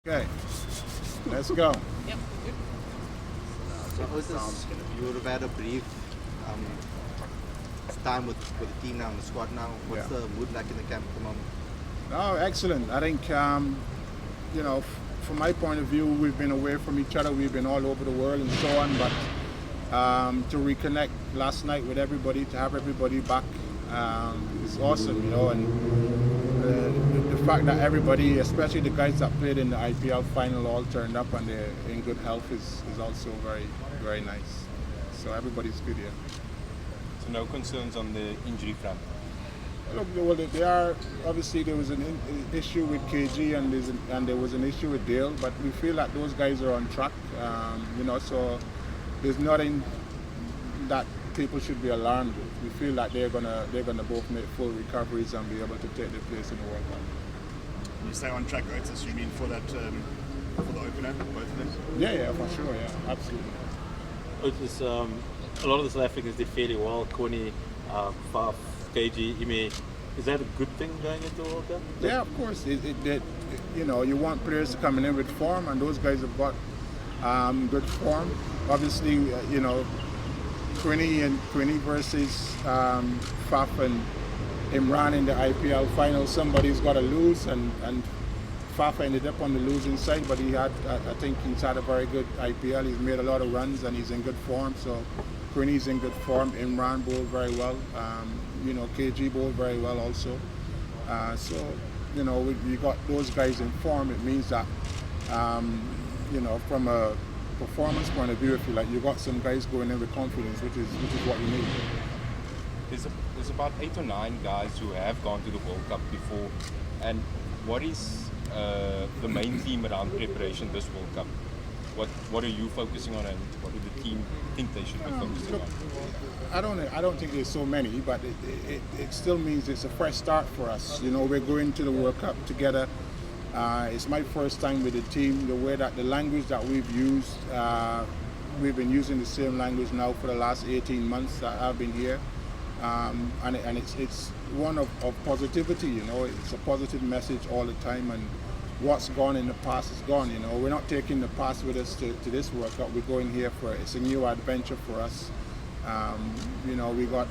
Okay, let's go. So Otis, you would have had a brief um, time with the team now, and the squad now. What's Yeah. the mood like in the camp at the moment? Oh, excellent. I think, from my point of view, we've been away from each other. We've been all over the world and so on. But to reconnect last night with everybody, to have everybody back, is awesome, And the fact that everybody, especially the guys that played in the IPL final, all turned up and they're in good health is also very, very nice. So everybody's good here. So no concerns on the injury front. Look, well, there are obviously there was an issue with KG and there was an issue with Dale, but we feel that those guys are on track. So there's nothing that people should be alarmed with. We feel that they're gonna both make full recoveries and be able to take their place in the World Cup. When you say on track, Otis, you mean for that for the opener, both of them? Yeah, for sure, yeah, absolutely. It's a lot of the South Africans did fairly well. Corny, Faf, KG, Ime. Is that a good thing going into the World Cup? Yeah, of course. You want players to come in with form, and those guys have got good form. Obviously, Quinny versus Faf and Imran in the IPL final. Somebody's got to lose, and Faf ended up on the losing side, but I think he's had a very good IPL. He's made a lot of runs, and he's in good form. So Quinny's in good form. Imran bowled very well. KG bowled very well also. We got those guys in form. It means that, from a performance point of view, if you like, you got some guys going in with confidence, which is what you need. There's about 8 or 9 guys who have gone to the World Cup before. And what is the main theme around preparation this World Cup? What are you focusing on, and what do the team think they should be focusing on? I don't think there's so many, but it still means it's a fresh start for us. We're going to the World Cup together. It's my first time with the team. The language that we've used, we've been using the same language now for the last 18 months that I've been here. And it's one of positivity, It's a positive message all the time, and what's gone in the past is gone, We're not taking the past with us to this World Cup. We're going here it's a new adventure for us. We got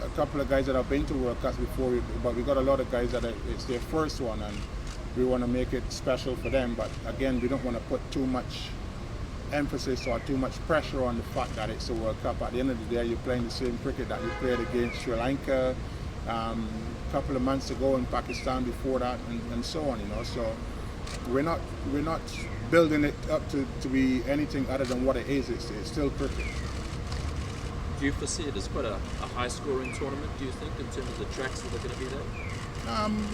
a couple of guys that have been to World Cups before, but we got a lot of guys that it's their first one, and we want to make it special for them. But again, we don't want to put too much emphasis or too much pressure on the fact that it's a World Cup. At the end of the day, you're playing the same cricket that you played against Sri Lanka a couple of months ago, in Pakistan before that, and so on. So we're not building it up to be anything other than what it is. It's still cricket. Do you foresee it as quite a high-scoring tournament, do you think, in terms of the tracks that are going to be there?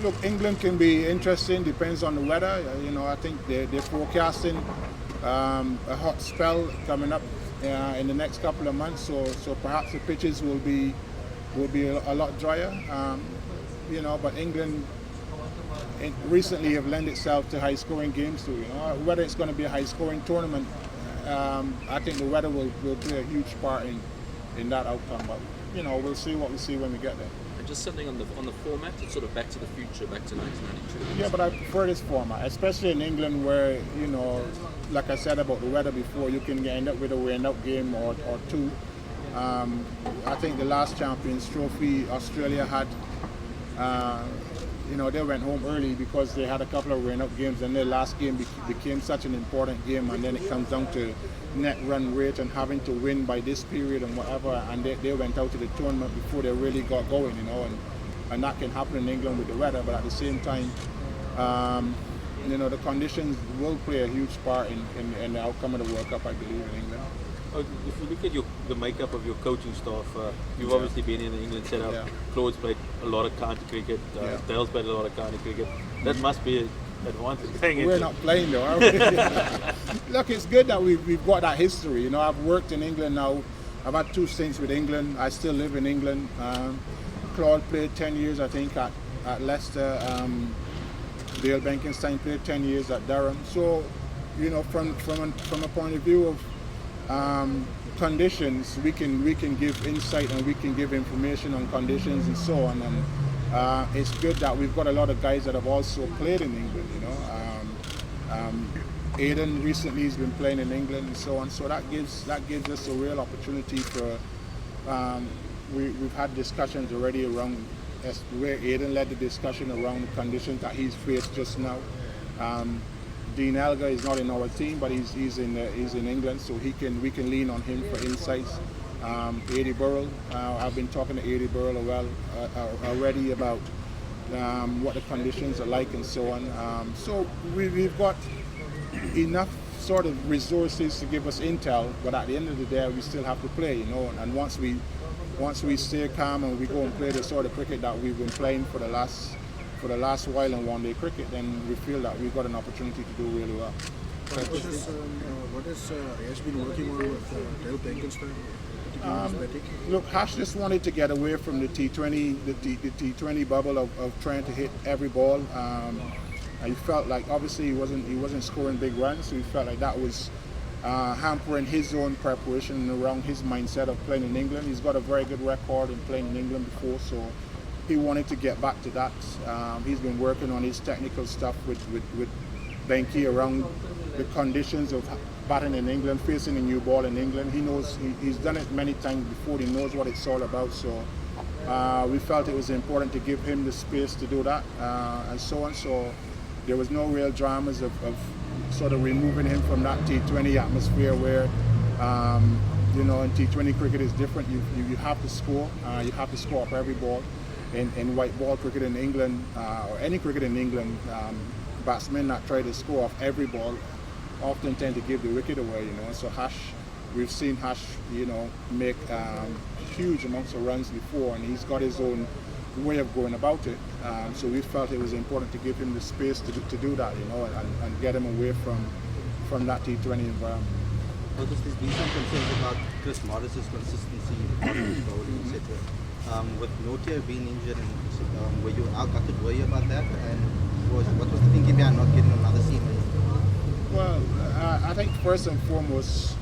Look, England can be interesting, depends on the weather. I think they're forecasting a hot spell coming up in the next couple of months, so perhaps the pitches will be a lot drier. But England recently have lent itself to high-scoring games too. Whether it's going to be a high-scoring tournament, I think the weather will play a huge part in that outcome. But we'll see what we see when we get there. And just something on the format, it's sort of back to the future, back to 1992. Yeah, but I prefer this format, especially in England, where like I said about the weather before, you can end up with a rain-out game or two. I think the last Champions Trophy Australia had, they went home early because they had a couple of rain-out games, and their last game became such an important game, and then it comes down to net run rate and having to win by this period and whatever, and they went out to the tournament before they really got going, and that can happen in England with the weather, but at the same time, the conditions will play a huge part in the outcome of the World Cup, I believe, in England. If you look at the makeup of your coaching staff, you've obviously been in the England setup. Yeah. Claude's played a lot of county cricket. Dale's played a lot of county cricket. That must be an advantage. We're not playing though, are we? Look, it's good that we've got that history. I've worked in England now. I've had 2 stints with England. I still live in England. Claude played 10 years, I think, at Leicester. Dale Benkenstein played 10 years at Durham. So, from a point of view of conditions, we can give insight and we can give information on conditions and so on. And it's good that we've got a lot of guys that have also played in England. Aiden recently has been playing in England and so on. So that gives us a real opportunity for. We've had discussions already around where Aiden led the discussion around the conditions that he's faced just now. Dean Elgar is not in our team, but he's in England, so we can lean on him for insights. Eddie Burrell, I've been talking to Eddie Burrell already about what the conditions are like and so on. So we've got enough sort of resources to give us intel, but at the end of the day, we still have to play, you know. And once we stay calm and we go and play the sort of cricket that we've been playing for the last while in one-day cricket, then we feel that we've got an opportunity to do really well. What has Yash been working on with Dale Benkenstein? Look, Hash just wanted to get away from the T20, the T20 bubble of trying to hit every ball. He felt like obviously he wasn't scoring big runs, so he felt like that was hampering his own preparation around his mindset of playing in England. He's got a very good record in playing in England before, so he wanted to get back to that. He's been working on his technical stuff with Benke around the conditions of batting in England, facing a new ball in England. He knows he's done it many times before. He knows what it's all about. So we felt it was important to give him the space to do that and so on. So there was no real dramas of sort of removing him from that T20 atmosphere where. In T20 cricket is different. You have to score. You have to score up every ball. In white ball cricket in England, or any cricket in England, batsmen that try to score off every ball often tend to give the wicket away, you know. So we've seen Hash, make huge amounts of runs before, and he's got his own way of going about it. So we felt it was important to give him the space to do that, you know, and get him away from that T20 environment. Because there's been some concerns about Chris Morris's consistency, bowling, etc. With Notia being injured, and were you were you about that? And what was the thinking behind not getting another season? Well, I think first and foremost,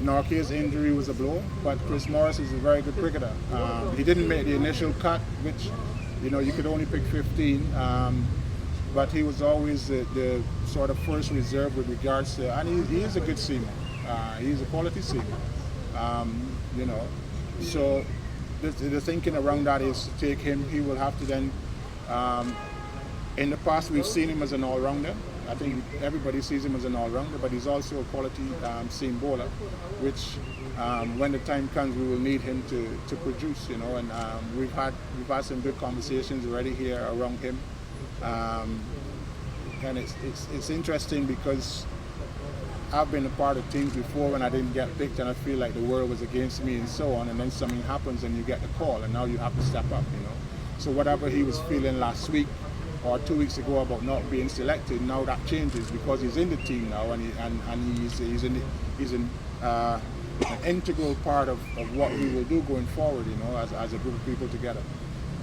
Norke's injury was a blow, but Chris Morris is a very good cricketer. He didn't make the initial cut, which, you could only pick 15, but he was always the sort of first reserve with regards to, and he is a good seaman. He's a quality seaman, So the thinking around that is to take him. He will have to then, in the past we've seen him as an all-rounder. I think everybody sees him as an all-rounder, but he's also a quality seam bowler, which when the time comes we will need him to produce, and we've had some good conversations already here around him. And it's interesting because I've been a part of teams before when I didn't get picked and I feel like the world was against me and so on, and then something happens and you get the call and now you have to step up, So whatever he was feeling last week or 2 weeks ago about not being selected, now that changes because he's in the team now and he's an integral part of what we will do going forward, as a group of people together.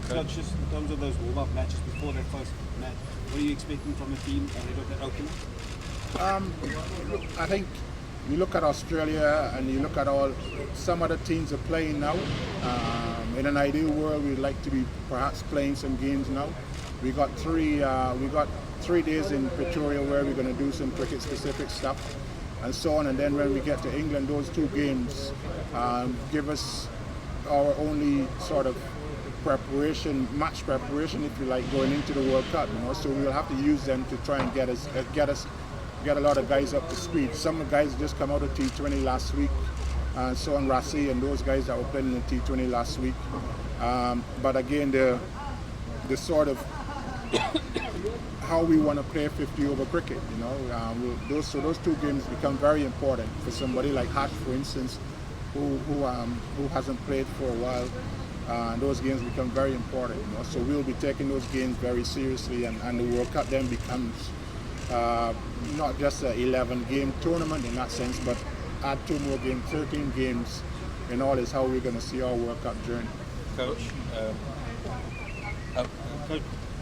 Coach, just in terms of those warm-up matches before that first match, what are you expecting from the team ahead of that opener? I think you look at Australia and you look at some other teams are playing now. In an ideal world, we'd like to be perhaps playing some games now. We got 3 days in Pretoria where we're going to do some cricket-specific stuff and so on. And then when we get to England, those 2 games give us our only sort of match preparation, if you like, going into the World Cup. So we'll have to use them to try and get a lot of guys up to speed. Some of the guys just come out of T20 last week, so on Rassi and those guys that were playing in the T20 last week. But again, the sort of how we want to play 50 over cricket, those 2 games become very important for somebody like Hash, for instance, who hasn't played for a while. Those games become very important, So we'll be taking those games very seriously, and the World Cup then becomes not just an 11-game tournament in that sense, but add 2 more games, 13 games in all is how we're going to see our World Cup journey. Coach,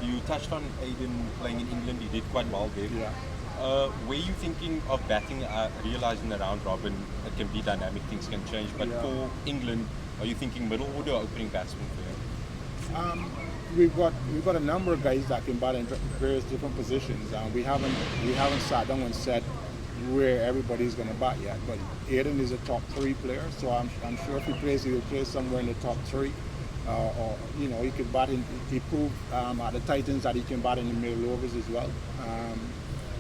you touched on Aiden playing in England. He did quite well there. Yeah. Were you thinking of batting, realizing the round robin, it can be dynamic, things can change, but for England, are you thinking middle order or opening batsman for him? we've got a number of guys that can bat in various different positions, and we haven't sat down and said where everybody's going to bat yet. But Aiden is a top 3 player, so I'm sure if he plays, he'll play somewhere in the top 3. Or he can bat in. He proved at the Titans that he can bat in the middle overs as well.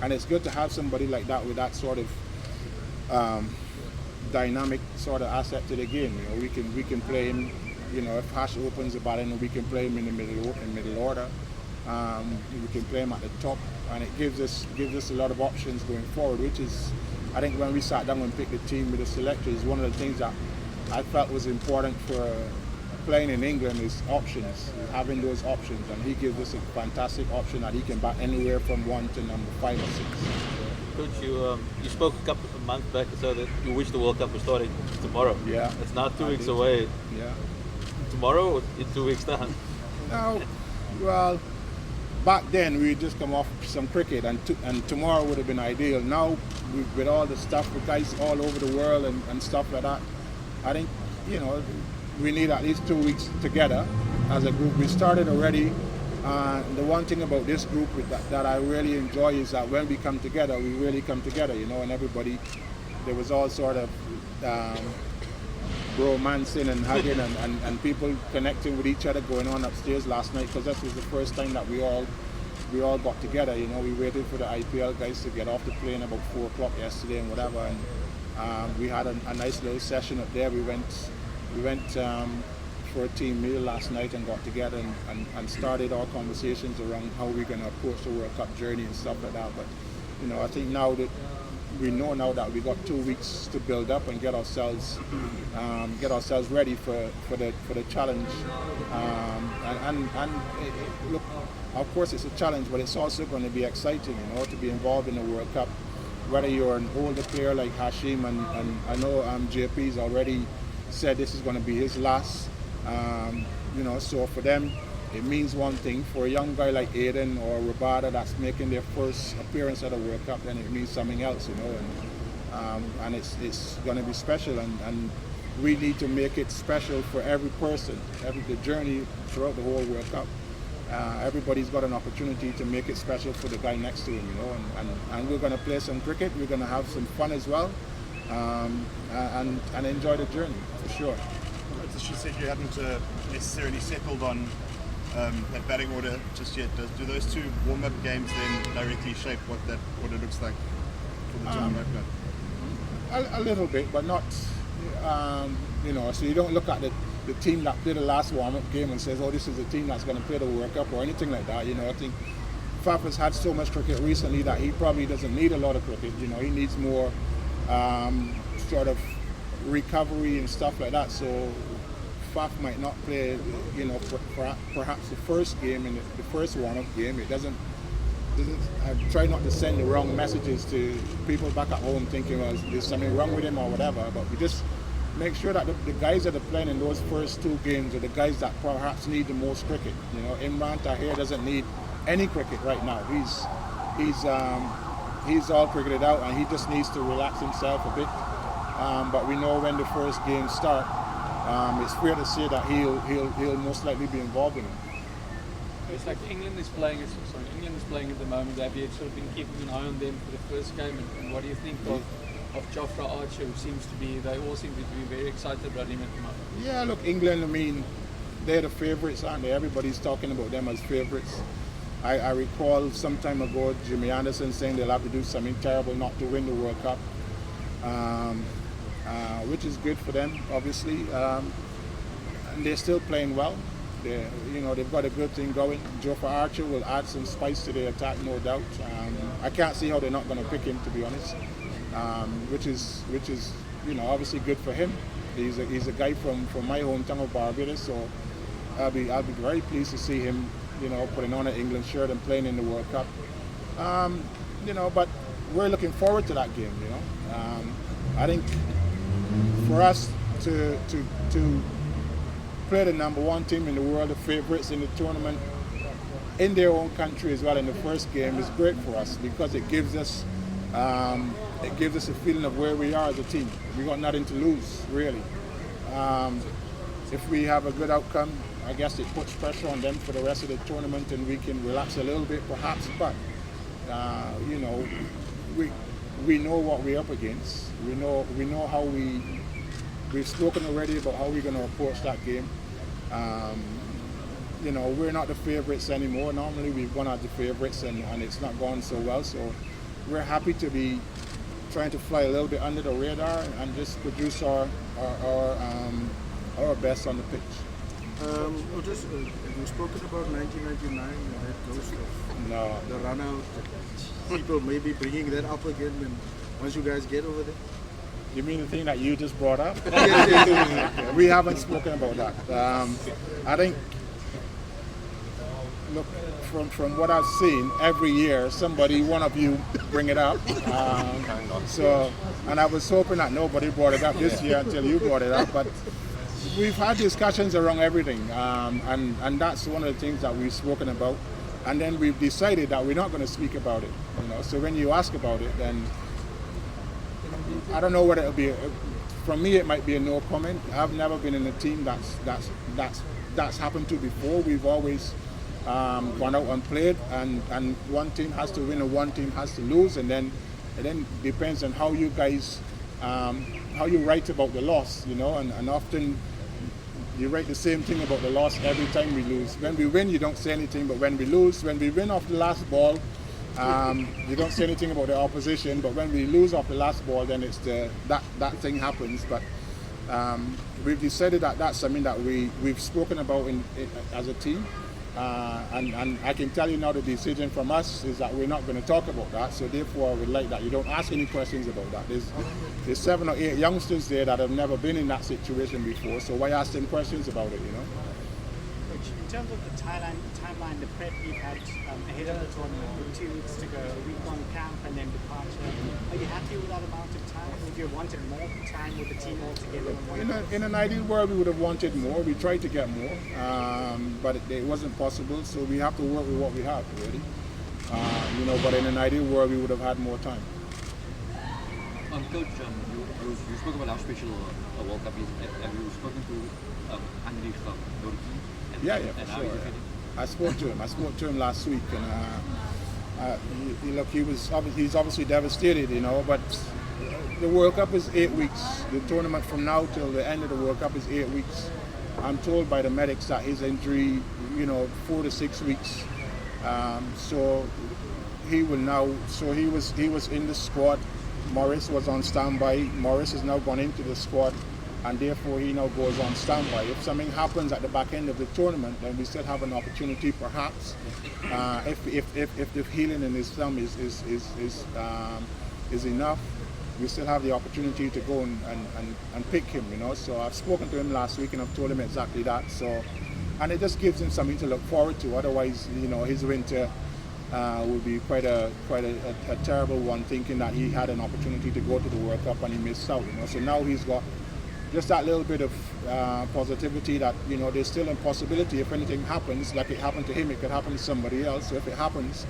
And it's good to have somebody like that with that sort of dynamic sort of asset to the game. We can play him. If Hash opens the batting, we can play him in the middle order. We can play him at the top, and it gives us a lot of options going forward. Which is, I think, when we sat down and picked the team with the selectors, one of the things that I felt was important for playing in England is options, having those options, and he gives us a fantastic option that he can bat anywhere from 1 to number 5 or 6. Coach, you spoke a couple of months back or so that you wish the World Cup was starting tomorrow. Yeah. It's now 2 weeks away. Yeah. Tomorrow or in 2 weeks' time? No, well, back then we just come off some cricket, and tomorrow would have been ideal. Now, with all the stuff with guys all over the world and stuff like that, I think, we need at least 2 weeks together as a group. We started already. The one thing about this group that I really enjoy is that when we come together, we really come together, and everybody, there was all sort of romancing and hugging and people connecting with each other going on upstairs last night, because that was the first time that we all got together. We waited for the IPL guys to get off the plane about 4 o'clock yesterday and whatever, and we had a nice little session up there. We went for a team meal last night and got together and started our conversations around how we're going to approach the World Cup journey and stuff like that. But I think now that we know that we got 2 weeks to build up and get ourselves ready for the challenge. Look, of course it's a challenge, but it's also going to be exciting, to be involved in the World Cup. Whether you're an older player like Hashim, and I know JP's already said this is going to be his last. So for them, it means one thing. For a young guy like Aiden or Rabada that's making their first appearance at a World Cup, then it means something else, and it's going to be special, and we need to make it special for every person, the journey throughout the whole World Cup. Everybody's got an opportunity to make it special for the guy next to him, and we're going to play some cricket. We're going to have some fun as well, and enjoy the journey for sure. She said you hadn't necessarily settled on that batting order just yet. Do those 2 warm-up games then directly shape what that order looks like for the German opener? A little bit, but not. So you don't look at the team that played the last warm-up game and says, "Oh, this is the team that's going to play the World Cup" or anything like that. I think Faf has had so much cricket recently that he probably doesn't need a lot of cricket. He needs more sort of recovery and stuff like that. So Faf might not play, perhaps the first game in the first warm-up game. It doesn't. I try not to send the wrong messages to people back at home thinking, well, there's something wrong with him or whatever. But we just make sure that the guys that are playing in those first 2 games are the guys that perhaps need the most cricket. Imran Tahir doesn't need any cricket right now. He's all cricketed out, and he just needs to relax himself a bit. But we know when the first games start, it's fair to say that he'll most likely be involved in it. It's like England is playing at the moment. Have you sort of been keeping an eye on them for the first game? And what do you think of Jofra Archer, who they all seem to be very excited about him at the moment? Yeah, look, England, they're the favourites, aren't they? Everybody's talking about them as favourites. I recall some time ago Jimmy Anderson saying they'll have to do something terrible not to win the World Cup, which is good for them, obviously. And they're still playing well. They've got a good thing going. Jofra Archer will add some spice to their attack, no doubt. I can't see how they're not going to pick him, to be honest. Which is obviously good for him. He's a guy from my hometown of Barbados, so I'll be very pleased to see him, putting on an England shirt and playing in the World Cup. But we're looking forward to that game. I think for us to play the number 1 team in the world, the favourites in the tournament, in their own country as well in the first game is great for us, because it gives us a feeling of where we are as a team. We got nothing to lose, really. If we have a good outcome, I guess it puts pressure on them for the rest of the tournament, and we can relax a little bit perhaps. But you know, we know what we're up against. We know how we've spoken already about how we're going to approach that game. You know, we're not the favorites anymore. Normally we've gone out the favorites, and it's not gone so well. So we're happy to be trying to fly a little bit under the radar and just produce our best on the pitch. Otis, have you spoken about 1999, that ghost of No. the run out? People may be bringing that up again, and once you guys get over there. You mean the thing that you just brought up? Yes. We haven't spoken about that. I think, look, from what I've seen, every year one of you bring it up. So, and I was hoping that nobody brought it up this year until you brought it up. But we've had discussions around everything, and that's one of the things that we've spoken about. And then we've decided that we're not going to speak about it. You know, so when you ask about it, then I don't know what it'll be. From me, it might be a no comment. I've never been in a team that's happened to before. We've always gone out and played, and one team has to win and one team has to lose, and then depends on how you guys how you write about the loss, you know, and often you write the same thing about the loss every time we lose. When we win, you don't say anything, but when we lose, when we win off the last ball, you don't say anything about the opposition, but when we lose off the last ball, then it's that thing happens. But we've decided that that's something that we've spoken about as a team, and I can tell you now the decision from us is that we're not going to talk about that. So therefore, I would like that you don't ask any questions about that. There's 7 or 8 youngsters there that have never been in that situation before. So why ask them questions about it? You know. In terms of the timeline, the prep we've had ahead of the tournament, with 2 weeks to go, a week on camp and then departure, are you happy with that amount of time? Would you have wanted more time with the team all together? In an ideal world, we would have wanted more. We tried to get more, but it wasn't possible. So we have to work with what we have, really. You know, but in an ideal world, we would have had more time. Coach, you spoke about how special a World Cup is. Have you spoken to Andy from Turkey? Yeah, for sure. I spoke to him last week, and look, he's obviously devastated, you know. But the World Cup is 8 weeks. The tournament from now till the end of the World Cup is 8 weeks. I'm told by the medics that his injury, you know, 4 to 6 weeks. So he will now. So he was in the squad. Morris was on standby. Morris has now gone into the squad, and therefore he now goes on standby. If something happens at the back end of the tournament, then we still have an opportunity, perhaps, if the healing in his thumb is enough, we still have the opportunity to go and pick him, you know. So I've spoken to him last week and I've told him exactly that. So, and it just gives him something to look forward to. Otherwise, you know, his winter would be quite a terrible one, thinking that he had an opportunity to go to the World Cup and he missed out, you know. So now he's got just that little bit of positivity that, you know, there's still a possibility if anything happens, like it happened to him, it could happen to somebody else. So if it happens,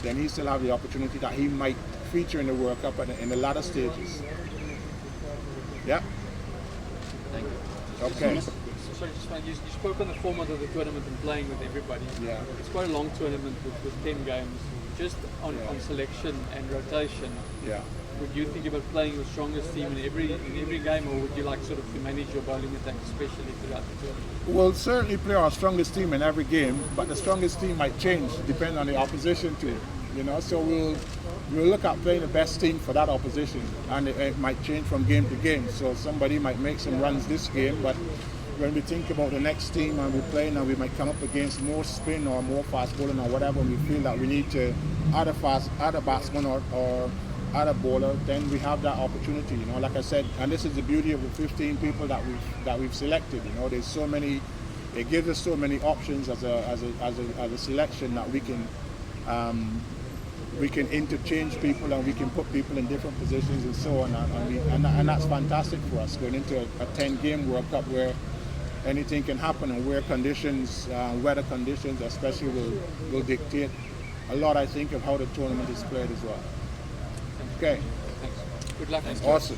then he still have the opportunity that he might feature in the World Cup in the latter stages. Yeah? Thank you. Okay. Sorry, you spoke on the format of the tournament and playing with everybody. Yeah. It's quite a long tournament with 10 games. Just on selection and rotation, Yeah. would you think about playing your strongest team in every game, or would you like sort of to manage your bowling attack, especially throughout the tournament? We'll certainly play our strongest team in every game, but the strongest team might change depending on the opposition too. You know, so we'll look at playing the best team for that opposition, and it might change from game to game. So somebody might make some runs this game, but when we think about the next team and we're playing, and we might come up against more spin or more fast bowling or whatever, and we feel that we need to add a batsman or add a bowler, then we have that opportunity. You know, like I said, and this is the beauty of the 15 people that we've selected. You know, there's so many. It gives us so many options as a selection that we can interchange people and we can put people in different positions and so on, and that's fantastic for us going into a 10-game World Cup where anything can happen and where conditions, weather conditions especially, will dictate a lot, I think, of how the tournament is played as well. Okay. Thanks. Good luck. Awesome.